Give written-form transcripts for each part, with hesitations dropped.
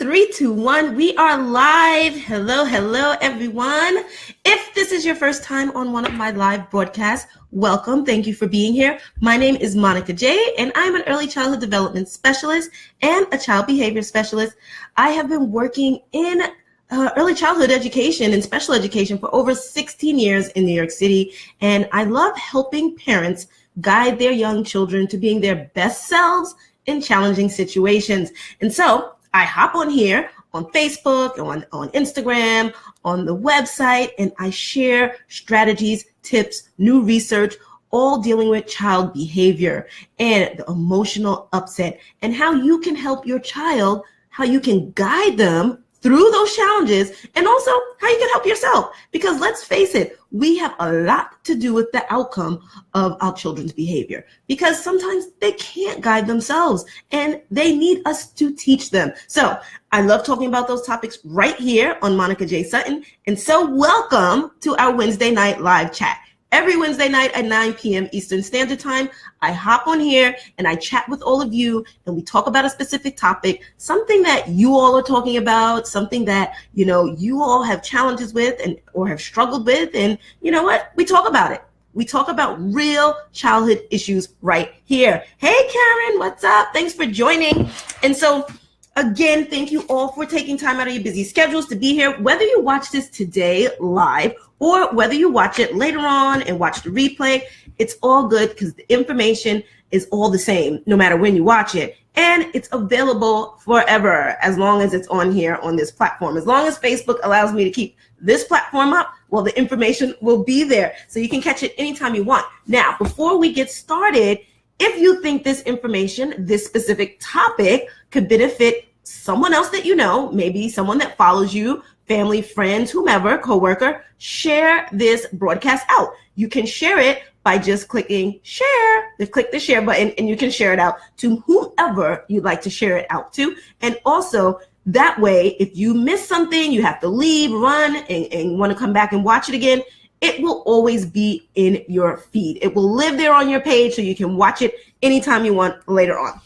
3, 2, 1, we are live. Hello, everyone. If this is your first time on one of my live broadcasts, welcome. Thank you for being here. My name is Monica J, and I'm an early childhood development specialist and a child behavior specialist. I have been working in early childhood education and special education for over 16 years in New York City, and I love helping parents guide their young children to being their best selves in challenging situations. And so I hop on here on Facebook, on Instagram, on the website, and I share strategies, tips, new research, all dealing with child behavior and the emotional upset and how you can help your child, how you can guide them through those challenges, and also how you can help yourself. Because let's face it, we have a lot to do with the outcome of our children's behavior, because sometimes they can't guide themselves and they need us to teach them. So I love talking about those topics right here on Monica J. Sutton. And so welcome to our Wednesday night live chat. Every Wednesday night at 9 p.m. Eastern Standard Time, I hop on here and I chat with all of you and we talk about a specific topic, something that you all are talking about, something that, you all have challenges with or have struggled with. And you know what? We talk about it. We talk about real childhood issues right here. Hey, Karen, what's up? Thanks for joining. And so again, thank you all for taking time out of your busy schedules to be here. Whether you watch this today live or whether you watch it later on and watch the replay, it's all good because the information is all the same no matter when you watch it. And it's available forever as long as it's on here on this platform. As long as Facebook allows me to keep this platform up, well, the information will be there. So you can catch it anytime you want. Now, before we get started, if you think this information, this specific topic could benefit someone else that you know, maybe someone that follows you, family, friends, whomever, coworker, share this broadcast out. You can share it by just clicking share. Just click the share button and you can share it out to whomever you'd like to share it out to. And also that way, if you miss something, you have to leave, run, and want to come back and watch it again, it will always be in your feed. It will live there on your page so you can watch it anytime you want later on.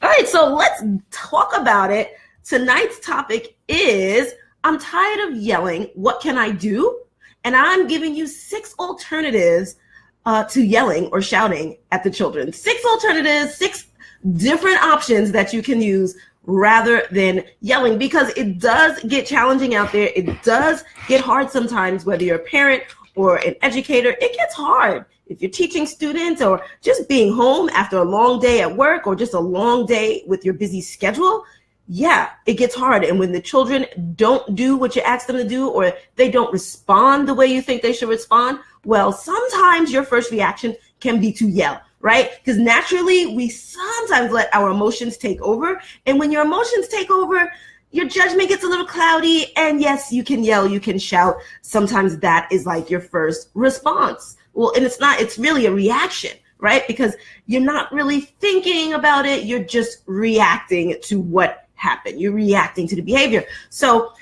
All right, so let's talk about it. Tonight's topic is, I'm tired of yelling. What can I do? And I'm giving you 6 alternatives to yelling or shouting at the children. 6 alternatives, 6 different options that you can use rather than yelling, because it does get challenging out there. It does get hard sometimes, whether you're a parent or an educator. It gets hard. If you're teaching students or just being home after a long day at work or just a long day with your busy schedule, yeah, it gets hard. And when the children don't do what you ask them to do, or they don't respond the way you think they should respond, well, sometimes your first reaction can be to yell, right? Because naturally, we sometimes let our emotions take over. And when your emotions take over, your judgment gets a little cloudy. And yes, you can yell, you can shout. Sometimes that is like your first response. Well, and it's really a reaction, right? Because you're not really thinking about it. You're just reacting to what happened. You're reacting to the behavior. So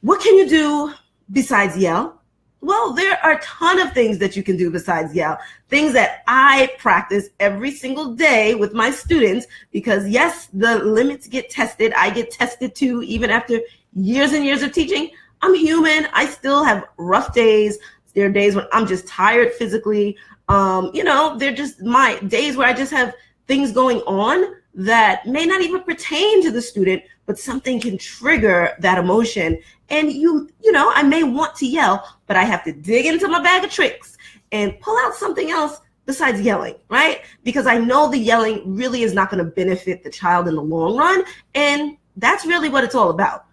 what can you do besides yell? Well, there are a ton of things that you can do besides yell. Things that I practice every single day with my students, because yes, the limits get tested. I get tested too, even after years and years of teaching. I'm human. I still have rough days. There are days when I'm just tired physically. They're just my days where I just have things going on that may not even pertain to the student, but something can trigger that emotion. And I may want to yell, but I have to dig into my bag of tricks and pull out something else besides yelling, right? Because I know the yelling really is not going to benefit the child in the long run. And that's really what it's all about.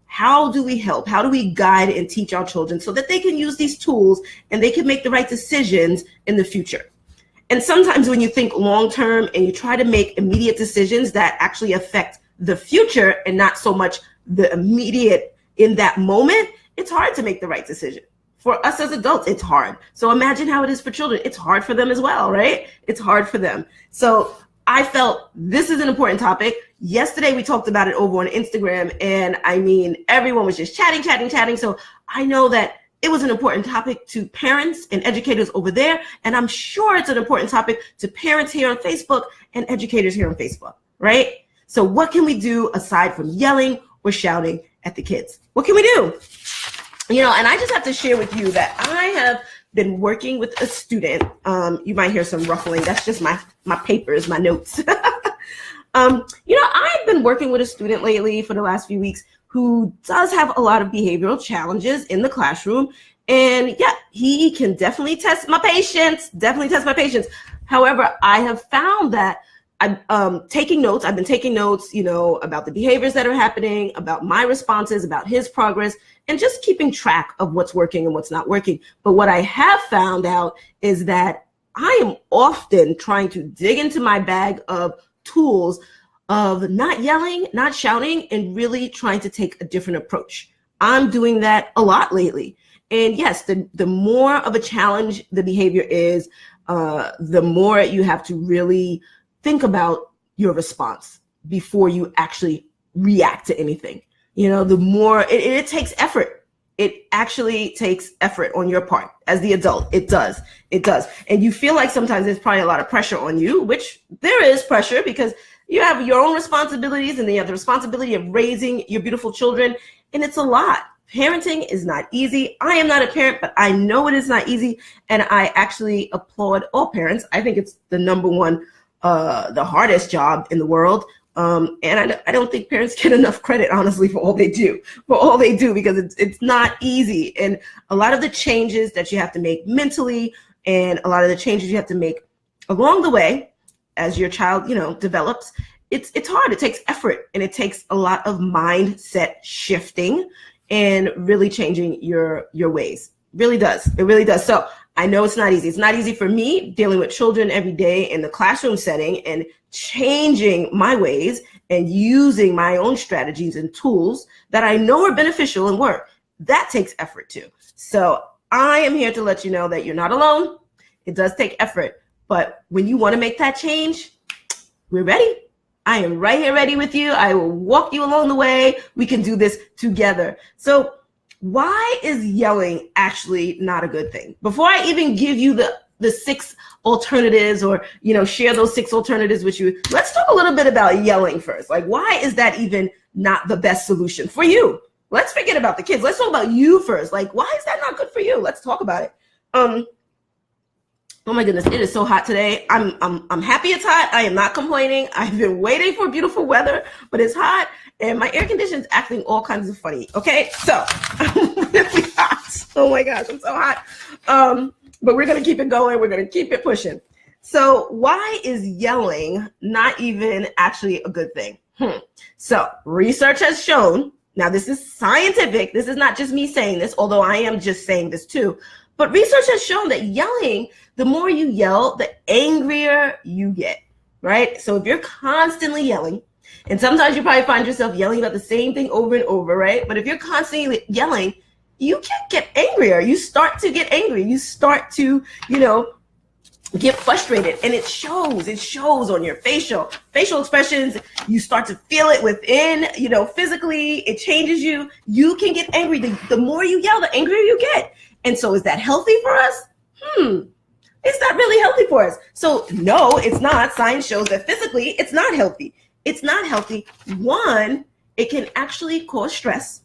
How do we help? How do we guide and teach our children so that they can use these tools and they can make the right decisions in the future? And sometimes when you think long term and you try to make immediate decisions that actually affect the future and not so much the immediate in that moment, it's hard to make the right decision. For us as adults, it's hard. So imagine how it is for children. It's hard for them as well, right? It's hard for them. So I felt this is an important topic. Yesterday, we talked about it over on Instagram, and everyone was just chatting. So I know that it was an important topic to parents and educators over there, and I'm sure it's an important topic to parents here on Facebook and educators here on Facebook, right? So what can we do aside from yelling or shouting at the kids? What can we do? And I just have to share with you that I have been working with a student. You might hear some ruffling. That's just my papers, my notes. I've been working with a student lately for the last few weeks who does have a lot of behavioral challenges in the classroom. And yeah, he can definitely test my patience, However, I have found that I'm taking notes. I've been taking notes, about the behaviors that are happening, about my responses, about his progress, and just keeping track of what's working and what's not working. But what I have found out is that I am often trying to dig into my bag of tools of not yelling, not shouting, and really trying to take a different approach. I'm doing that a lot lately. And yes, the more of a challenge the behavior is, the more you have to really think about your response before you actually react to anything. The more it takes effort. It actually takes effort on your part as the adult. It does. And you feel like sometimes there's probably a lot of pressure on you, which there is pressure because you have your own responsibilities and then you have the responsibility of raising your beautiful children. And it's a lot. Parenting is not easy. I am not a parent, but I know it is not easy. And I actually applaud all parents. I think it's the number one, the hardest job in the world. And I don't think parents get enough credit, honestly, for all they do, because it's not easy. And a lot of the changes that you have to make mentally and a lot of the changes you have to make along the way as your child, develops, it's hard. It takes effort and it takes a lot of mindset shifting and really changing your ways. Really does. It really does. So I know it's not easy. It's not easy for me dealing with children every day in the classroom setting and changing my ways and using my own strategies and tools that I know are beneficial and work. That takes effort too. So I am here to let you know that you're not alone. It does take effort. But when you want to make that change, we're ready. I am right here ready with you. I will walk you along the way. We can do this together. So why is yelling actually not a good thing? Before I even give you the 6 alternatives or, share those 6 alternatives with you, let's talk a little bit about yelling first. Like, why is that even not the best solution for you? Let's forget about the kids. Let's talk about you first. Like, why is that not good for you? Let's talk about it. Oh my goodness, it is so hot today. I'm happy it's hot. I am not complaining. I've been waiting for beautiful weather, but it's hot and my air conditioner is acting all kinds of funny. Okay, so I'm really hot. Oh my gosh, I'm so hot. But we're gonna keep it going. We're gonna keep it pushing. So why is yelling not even actually a good thing? So research has shown, now this is scientific. This is not just me saying this, although I am just saying this too. But research has shown that yelling, the more you yell, the angrier you get, right? So if you're constantly yelling, and sometimes you probably find yourself yelling about the same thing over and over, right? But if you're constantly yelling, you can get angrier. You start to get angry. You start to, get frustrated. And it shows on your facial expressions. You start to feel it within, physically. It changes you. You can get angry. The more you yell, the angrier you get. And so is that healthy for us? Is that really healthy for us? So no, it's not. Science shows that physically it's not healthy. It's not healthy. One, it can actually cause stress.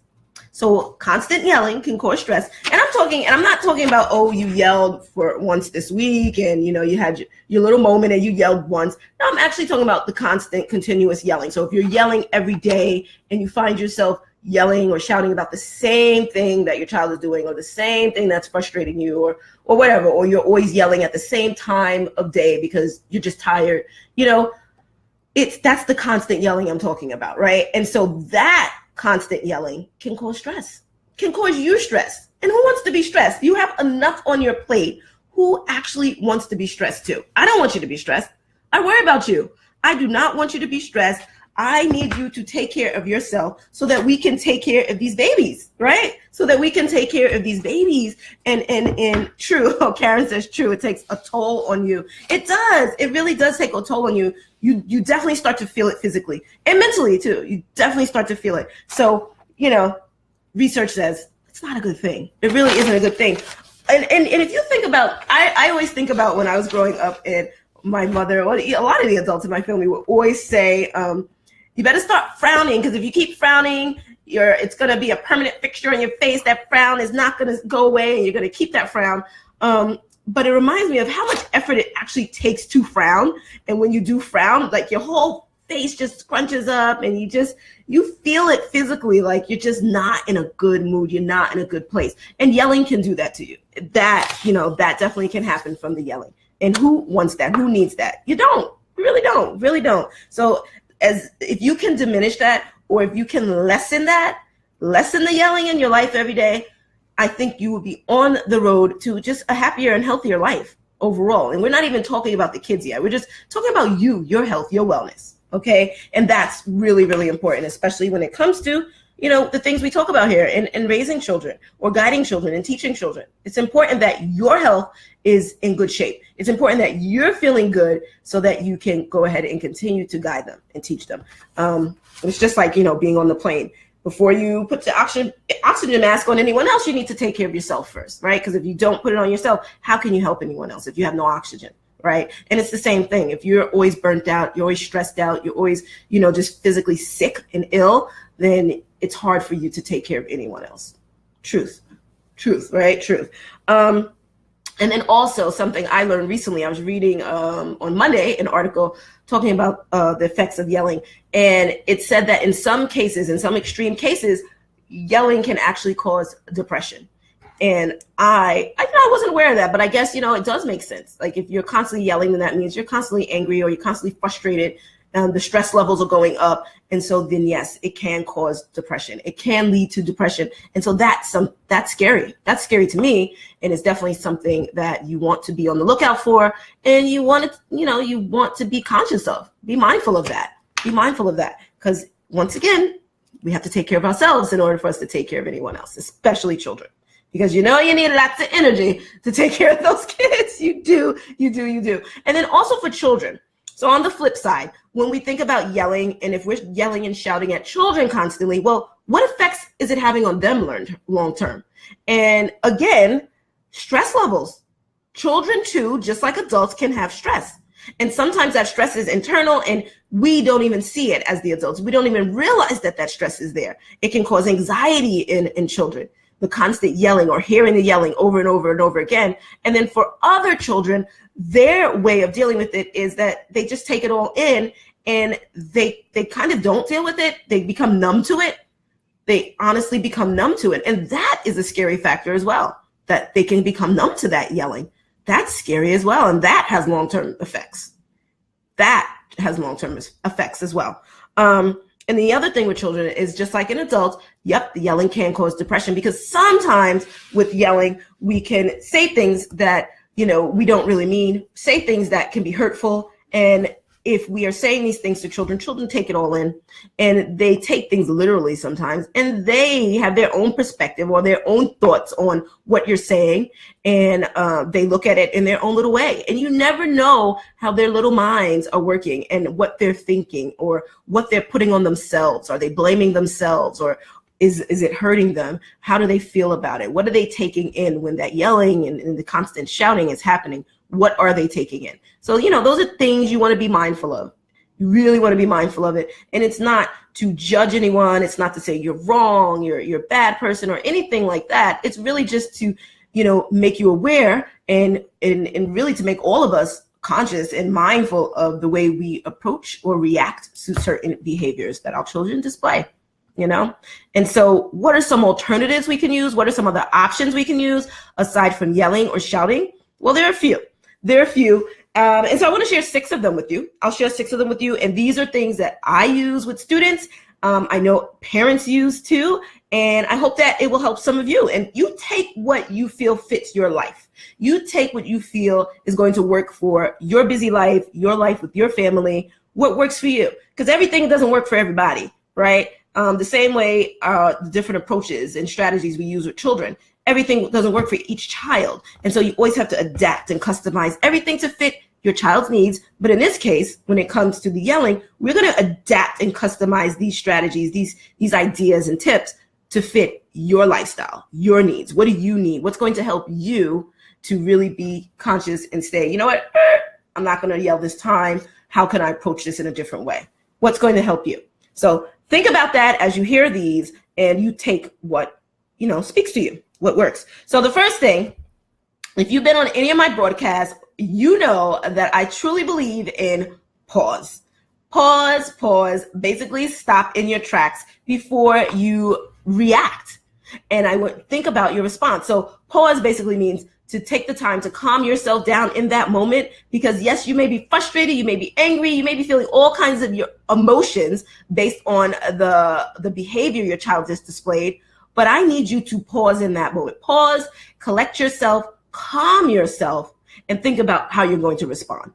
So constant yelling can cause stress. And I'm not talking about, you yelled for once this week and, you had your little moment and you yelled once. No, I'm actually talking about the constant continuous yelling. So if you're yelling every day and you find yourself yelling or shouting about the same thing that your child is doing or the same thing that's frustrating you or whatever, or you're always yelling at the same time of day because you're just tired, that's the constant yelling I'm talking about, right? And so that constant yelling can cause stress, can cause you stress. And who wants to be stressed? You have enough on your plate. Who actually wants to be stressed too? I don't want you to be stressed. I worry about you. I do not want you to be stressed. I need you to take care of yourself so that we can take care of these babies, right? So that we can take care of these babies. And true, Karen says true, it takes a toll on you. It does. It really does take a toll on you. You definitely start to feel it physically and mentally too. You definitely start to feel it. So, research says it's not a good thing. It really isn't a good thing. And if you think about, I always think about when I was growing up and my mother, or a lot of the adults in my family would always say, You better start frowning, because if you keep frowning, it's going to be a permanent fixture on your face. That frown is not going to go away, and you're going to keep that frown. But it reminds me of how much effort it actually takes to frown. And when you do frown, like your whole face just scrunches up, and you feel it physically, like you're just not in a good mood. You're not in a good place. And yelling can do that to you. That definitely can happen from the yelling. And who wants that? Who needs that? You don't. You really don't. So if you can diminish that, or if you can lessen the yelling in your life every day, I think you will be on the road to just a happier and healthier life overall. And we're not even talking about the kids yet. We're just talking about you, your health, your wellness. Okay. And that's really, really important, especially when it comes to, the things we talk about here in raising children or guiding children and teaching children. It's important that your health is in good shape. It's important that you're feeling good so that you can go ahead and continue to guide them and teach them. It's just like, being on the plane. Before you put the oxygen mask on anyone else, you need to take care of yourself first, right? Because if you don't put it on yourself, how can you help anyone else if you have no oxygen, right? And it's the same thing. If you're always burnt out, you're always stressed out, you're always, just physically sick and ill, then it's hard for you to take care of anyone else. Truth, right? Truth. And then also something I learned recently, I was reading on Monday an article talking about the effects of yelling. And it said that in some cases, in some extreme cases, yelling can actually cause depression. And I wasn't aware of that, but I guess, it does make sense. Like if you're constantly yelling, then that means you're constantly angry or you're constantly frustrated. The stress levels are going up. And so then, yes, it can cause depression. It can lead to depression. And so that's scary. That's scary to me. And it's definitely something that you want to be on the lookout for. And you want to be conscious of, be mindful of that. Because once again, we have to take care of ourselves in order for us to take care of anyone else, especially children. Because you need lots of energy to take care of those kids. You do. And then also for children. So on the flip side, when we think about yelling, and if we're yelling and shouting at children constantly, well, what effects is it having on them long term? And again, stress levels. Children too, just like adults, can have stress. And sometimes that stress is internal and we don't even see it as the adults. We don't even realize that stress is there. It can cause anxiety in children, the constant yelling or hearing the yelling over and over and over again. And then for other children, their way of dealing with it is that they just take it all in and they kind of don't deal with it. They become numb to it. They honestly become numb to it. And that is a scary factor as well, that they can become numb to that yelling. That's scary as well. And that has long-term effects. As well. And the other thing with children is just like in adults, the yelling can cause depression because sometimes with yelling, we can say things that, we don't really mean, say things that can be hurtful. And if we are saying these things to children take it all in and they take things literally sometimes, and they have their own perspective or their own thoughts on what you're saying. And they look at it in their own little way. And you never know how their little minds are working and what they're thinking or what they're putting on themselves. Are they blaming themselves, or is it hurting them? How do they feel about it? What are they taking in when that yelling and the constant shouting is happening? What are they taking in? So, those are things you want to be mindful of. You really want to be mindful of it. And it's not to judge anyone. It's not to say you're wrong, you're a bad person or anything like that. It's really just to, make you aware and really to make all of us conscious and mindful of the way we approach or react to certain behaviors that our children display. And so what are some alternatives we can use? What are some other options we can use aside from yelling or shouting? Well, there are a few. And so I want to share 6 of them with you. I'll share 6 of them with you. And these are things that I use with students. I know parents use too. And I hope that it will help some of you. And you take what you feel fits your life. You take what you feel is going to work for your busy life, your life with your family, what works for you. Because everything doesn't work for everybody, right? The same way the different approaches and strategies we use with children, everything doesn't work for each child. And so you always have to adapt and customize everything to fit your child's needs. But in this case, when it comes to the yelling, we're going to adapt and customize these strategies, these ideas and tips to fit your lifestyle, your needs. What do you need? What's going to help you to really be conscious and say, you know what, I'm not going to yell this time. How can I approach this in a different way? What's going to help you? So think about that as you hear these and you take what, speaks to you, what works. So the first thing, if you've been on any of my broadcasts, you know that I truly believe in pause. Pause, basically stop in your tracks before you react. And I would think about your response. So pause basically means to take the time to calm yourself down in that moment, because yes, you may be frustrated, you may be angry, you may be feeling all kinds of your emotions based on the behavior your child just displayed. But I need you to pause in that moment. Pause, collect yourself, calm yourself, and think about how you're going to respond.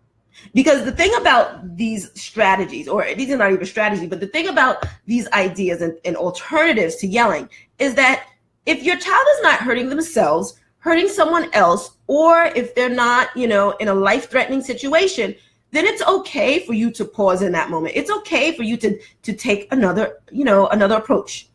Because the thing about these strategies, or these are not even strategies, but the thing about these ideas and alternatives to yelling is that if your child is not hurting themselves, hurting someone else, or if they're not, in a life-threatening situation, then it's okay for you to pause in that moment. It's okay for you to take another approach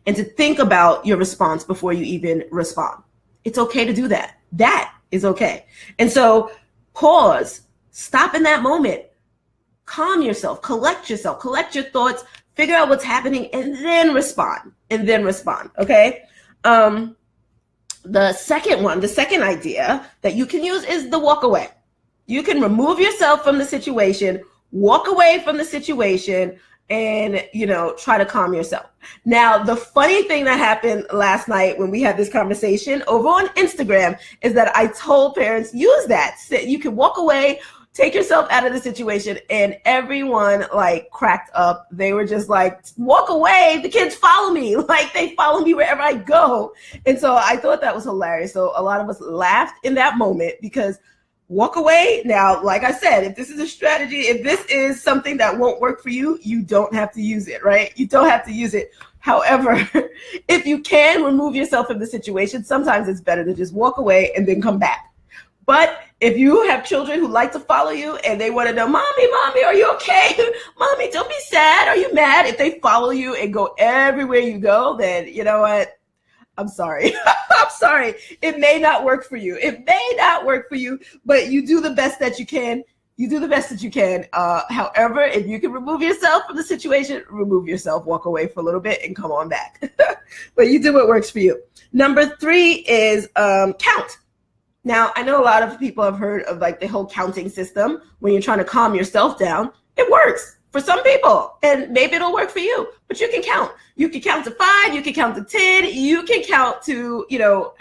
and to think about your response before you even respond. It's okay to do that. That is okay. And so pause, stop in that moment, calm yourself, collect your thoughts, figure out what's happening, and then respond, okay? The second idea that you can use is the walk away. You can remove yourself from the situation, walk away from the situation, and, try to calm yourself. Now, the funny thing that happened last night when we had this conversation over on Instagram is that I told parents, use that. You can walk away, take yourself out of the situation, and everyone cracked up. They were just like, walk away. The kids follow me. They follow me wherever I go. And so I thought that was hilarious. So a lot of us laughed in that moment because walk away. Now, like I said, if this is a strategy, if this is something that won't work for you, you don't have to use it, right? You don't have to use it. However, if you can remove yourself from the situation, sometimes it's better to just walk away and then come back. But if you have children who like to follow you and they want to know, mommy, are you okay? Mommy, don't be sad. Are you mad? If they follow you and go everywhere you go, then you know what? I'm sorry. I'm sorry. It may not work for you. But you do the best that you can. However, if you can remove yourself from the situation, remove yourself, walk away for a little bit and come on back. But you do what works for you. Number 3 is count. Now, I know a lot of people have heard of the whole counting system when you're trying to calm yourself down. It works for some people, and maybe it'll work for you, but you can count. You can count to 5, you can count to 10, you can count to,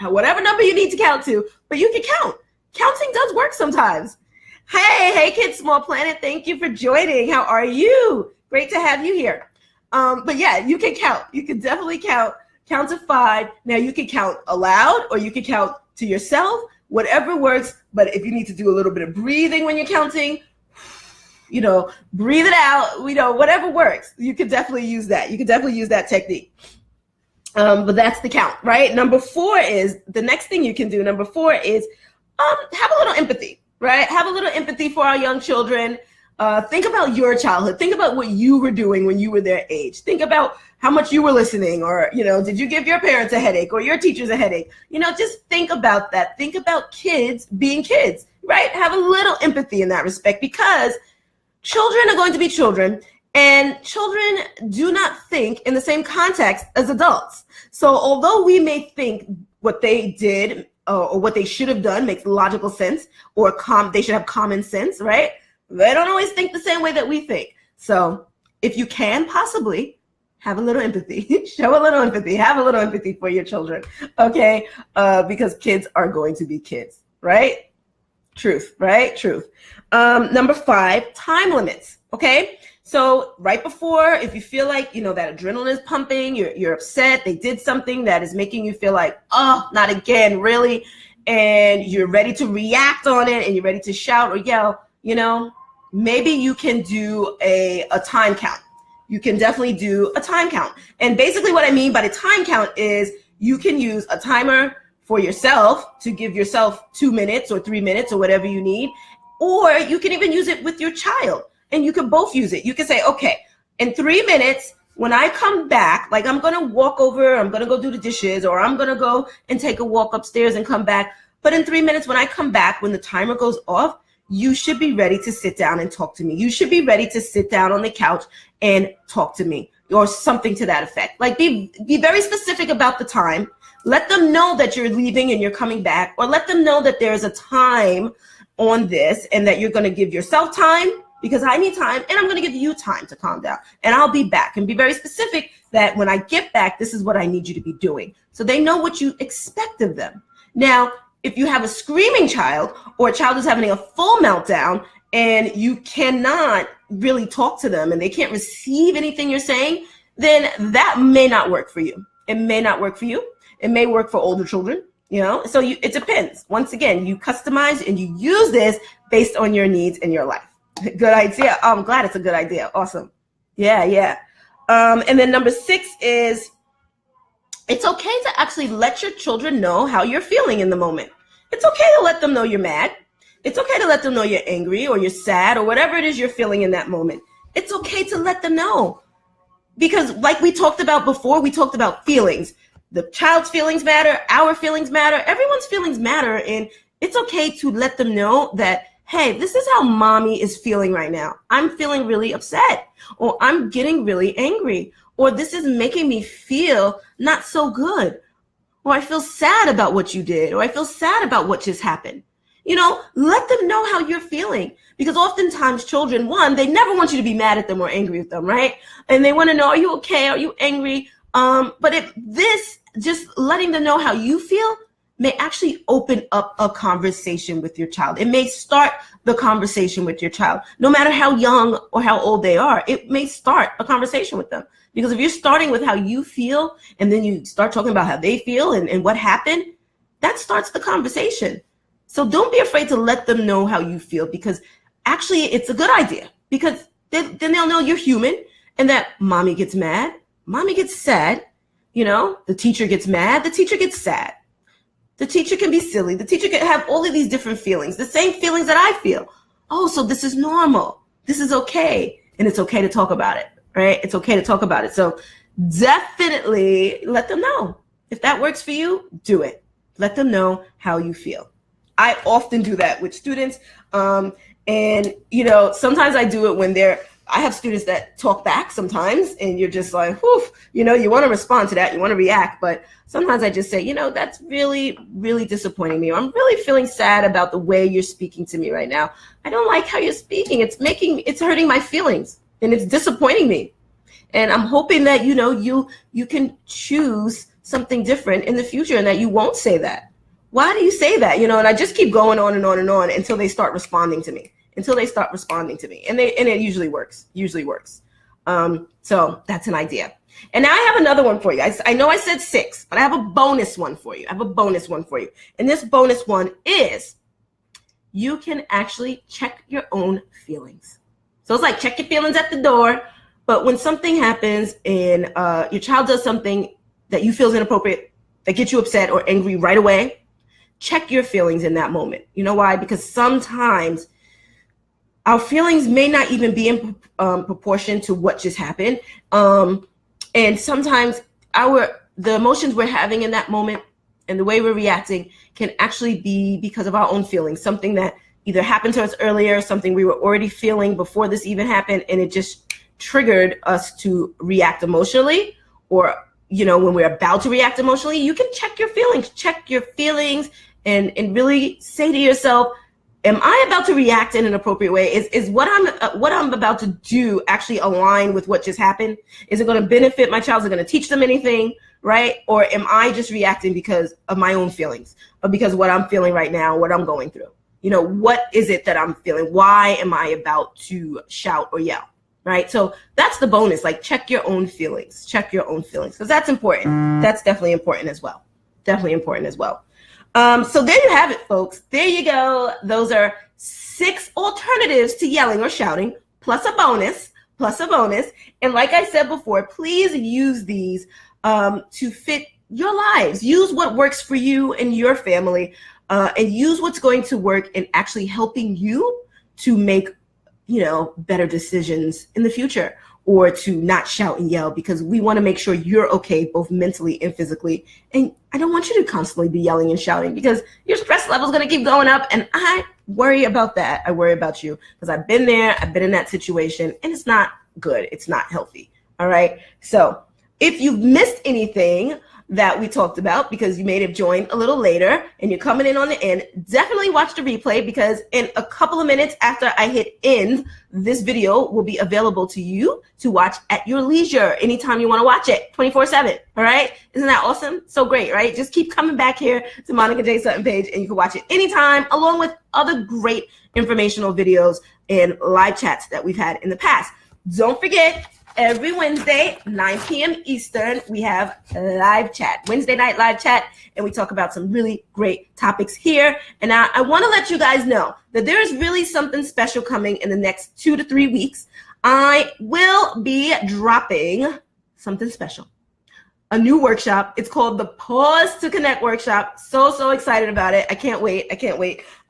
whatever number you need to count to, but you can count. Counting does work sometimes. Hey, Kids Small Planet, thank you for joining. How are you? Great to have you here. But yeah, you can count. You can definitely count to 5. Now you can count aloud or you can count to yourself, whatever works. But if you need to do a little bit of breathing when you're counting, breathe it out, whatever works. You could definitely use that. You could definitely use that technique. But that's the count, right? Number 4 is the next thing you can do. Number 4 is have a little empathy, right? Have a little empathy for our young children. Think about your childhood. Think about what you were doing when you were their age. Think about how much you were listening, or, did you give your parents a headache or your teachers a headache? Just think about that. Think about kids being kids, right? Have a little empathy in that respect, because children are going to be children, and children do not think in the same context as adults. So although we may think what they did or what they should have done makes logical sense, or they should have common sense, right? They don't always think the same way that we think. So if you can possibly have a little empathy, show a little empathy, have a little empathy for your children, okay? Because kids are going to be kids, right? Truth, right? Truth. Number 5, time limits, okay? So right before, if you feel like, that adrenaline is pumping, you're upset, they did something that is making you feel like, oh, not again, really? And you're ready to react on it and you're ready to shout or yell, maybe you can do a time count. You can definitely do a time count. And basically what I mean by the time count is you can use a timer for yourself to give yourself 2 minutes or 3 minutes or whatever you need. Or you can even use it with your child, and you can both use it. You can say, okay, in 3 minutes, when I come back, I'm going to walk over, I'm going to go do the dishes, or I'm going to go and take a walk upstairs and come back. But in 3 minutes, when I come back, when the timer goes off, you should be ready to sit down and talk to me. You should be ready to sit down on the couch and talk to me, or something to that effect. Like be very specific about the time. Let them know that you're leaving and you're coming back, or let them know that there's a time on this and that you're going to give yourself time because I need time, and I'm going to give you time to calm down, and I'll be back. And be very specific that when I get back, this is what I need you to be doing. So they know what you expect of them. Now, if you have a screaming child or a child who's having a full meltdown and you cannot really talk to them and they can't receive anything you're saying, then that may not work for you. It may not work for you. It may work for older children, so it depends. Once again, you customize and you use this based on your needs and your life. Good idea. I'm glad it's a good idea. Awesome. Yeah. And then number 6 is it's okay to actually let your children know how you're feeling in the moment. It's okay to let them know you're mad. It's okay to let them know you're angry or you're sad or whatever it is you're feeling in that moment. It's okay to let them know. Because like we talked about before, we talked about feelings. The child's feelings matter. Our feelings matter. Everyone's feelings matter. And it's okay to let them know that, hey, this is how mommy is feeling right now. I'm feeling really upset, or I'm getting really angry, or this is making me feel not so good, or I feel sad about what you did, or I feel sad about what just happened. Let them know how you're feeling, because oftentimes children, one, they never want you to be mad at them or angry with them, right? And they want to know, are you okay? Are you angry? But if this, just letting them know how you feel may actually open up a conversation with your child. It may start the conversation with your child. No matter how young or how old they are, it may start a conversation with them. Because if you're starting with how you feel and then you start talking about how they feel and what happened, that starts the conversation. So don't be afraid to let them know how you feel, because actually it's a good idea, because then they'll know you're human and that mommy gets mad, mommy gets sad, the teacher gets mad, the teacher gets sad. The teacher can be silly. The teacher can have all of these different feelings, the same feelings that I feel. Oh, so this is normal. This is okay. And it's okay to talk about it, right? It's okay to talk about it. So definitely let them know. If that works for you, do it. Let them know how you feel. I often do that with students. And sometimes I do it when I have students that talk back sometimes, and you're just like, whew, you want to respond to that. You want to react. But sometimes I just say, that's really, really disappointing me. Or I'm really feeling sad about the way you're speaking to me right now. I don't like how you're speaking. It's hurting my feelings, and it's disappointing me. And I'm hoping that, you can choose something different in the future and that you won't say that. Why do you say that? And I just keep going on and on and on until they start responding to me. And it usually works. So that's an idea. And now I have another one for you. I know I said 6, but I have a bonus one for you. And this bonus one is you can actually check your own feelings. So it's like check your feelings at the door. But when something happens and your child does something that you feel is inappropriate, that gets you upset or angry right away, check your feelings in that moment. You know why? Because sometimes our feelings may not even be in proportion to what just happened. And sometimes the emotions we're having in that moment and the way we're reacting can actually be because of our own feelings, something that either happened to us earlier, something we were already feeling before this even happened, and it just triggered us to react emotionally, or, when we're about to react emotionally. You can check your feelings and really say to yourself, am I about to react in an appropriate way? Is what I'm about to do actually align with what just happened? Is it going to benefit my child? Is it going to teach them anything, right? Or am I just reacting because of my own feelings, or because of what I'm feeling right now, what I'm going through? What is it that I'm feeling? Why am I about to shout or yell, right? So that's the bonus. Like, check your own feelings. Because that's important. That's definitely important as well. So there you have it, folks. There you go. Those are 6 alternatives to yelling or shouting, plus a bonus. And like I said before, please use these to fit your lives. Use what works for you and your family, and use what's going to work in actually helping you to make, better decisions in the future, or to not shout and yell, because we want to make sure you're okay, both mentally and physically. And I don't want you to constantly be yelling and shouting, because your stress level is going to keep going up, and I worry about that. I worry about you because I've been there. I've been in that situation, and it's not good. It's not healthy. All right. So if you've missed anything that we talked about because you may have joined a little later and you're coming in on the end, definitely watch the replay because in a couple of minutes after I hit end, this video will be available to you to watch at your leisure anytime you want to watch it 24/7. All right. Isn't that awesome? So great, right? Just keep coming back here to Monica J. Sutton page and you can watch it anytime along with other great informational videos and live chats that we've had in the past. Don't forget, every Wednesday, 9 p.m. Eastern, we have live chat, Wednesday night live chat, and we talk about some really great topics here. And I want to let you guys know that there is really something special coming in the next 2 to 3 weeks. I will be dropping something special, a new workshop. It's called the Pause to Connect workshop. So excited about it. I can't wait.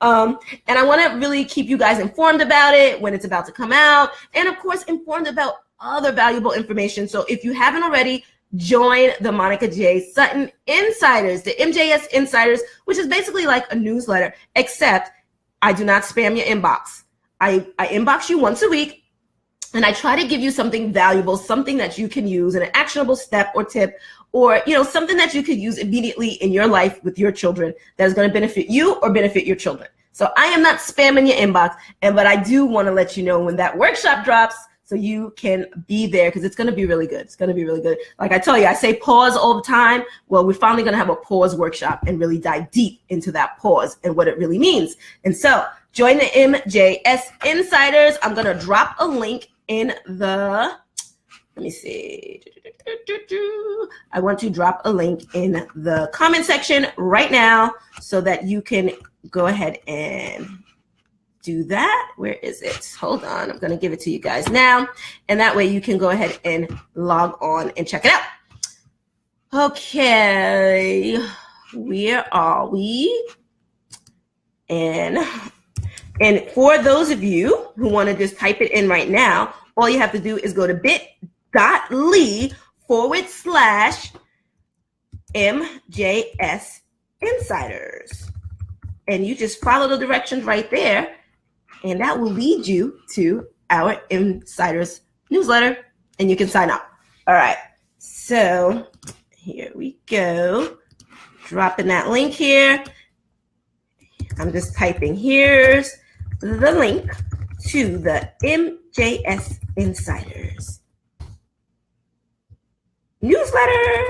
And I want to really keep you guys informed about it when it's about to come out, and of course informed about other valuable information. So if you haven't already, join the Monica J. Sutton Insiders, the MJS Insiders, which is basically like a newsletter, except I do not spam your inbox. I inbox you once a week, and I try to give you something valuable, something that you can use, an actionable step or tip, or something that you could use immediately in your life with your children that is going to benefit you or benefit your children. So I am not spamming your inbox, but I do want to let you know when that workshop drops, so you can be there because it's going to be really good. It's going to be really good. Like I tell you, I say pause all the time. Well, we're finally going to have a pause workshop and really dive deep into that pause and what it really means. And so join the MJS Insiders. I'm going to drop a link in the, let me see. I want to drop a link in the comment section right now so that you can go ahead and do that. Where is it? Hold on. I'm going to give it to you guys now. And that way you can go ahead and log on and check it out. Okay. Where are we? And for those of you who want to just type it in right now, all you have to do is go to bit.ly/MJS Insiders. And you just follow the directions right there. And that will lead you to our Insiders newsletter, and you can sign up. All right. So here we go. Dropping that link here. I'm just typing, here's the link to the MJS Insiders newsletter.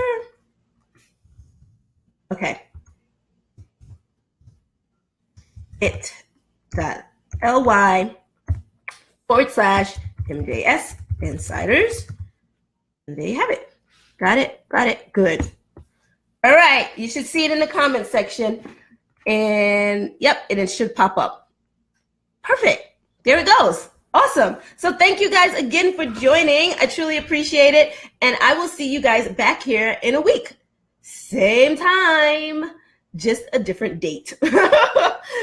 Okay. bit.ly/MJS Insiders. And there you have it. Got it? Good. All right. You should see it in the comment section. And yep, and it should pop up. Perfect. There it goes. Awesome. So thank you guys again for joining. I truly appreciate it. And I will see you guys back here in a week. Same time, just a different date.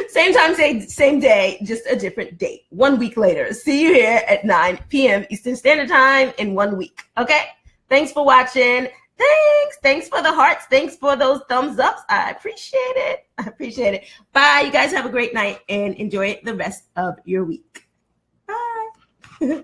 Same time, same day, just a different date. 1 week later. See you here at 9 p.m. Eastern Standard Time in 1 week. Okay? Thanks for watching. Thanks for the hearts. Thanks for those thumbs ups. I appreciate it. Bye. You guys have a great night and enjoy the rest of your week. Bye.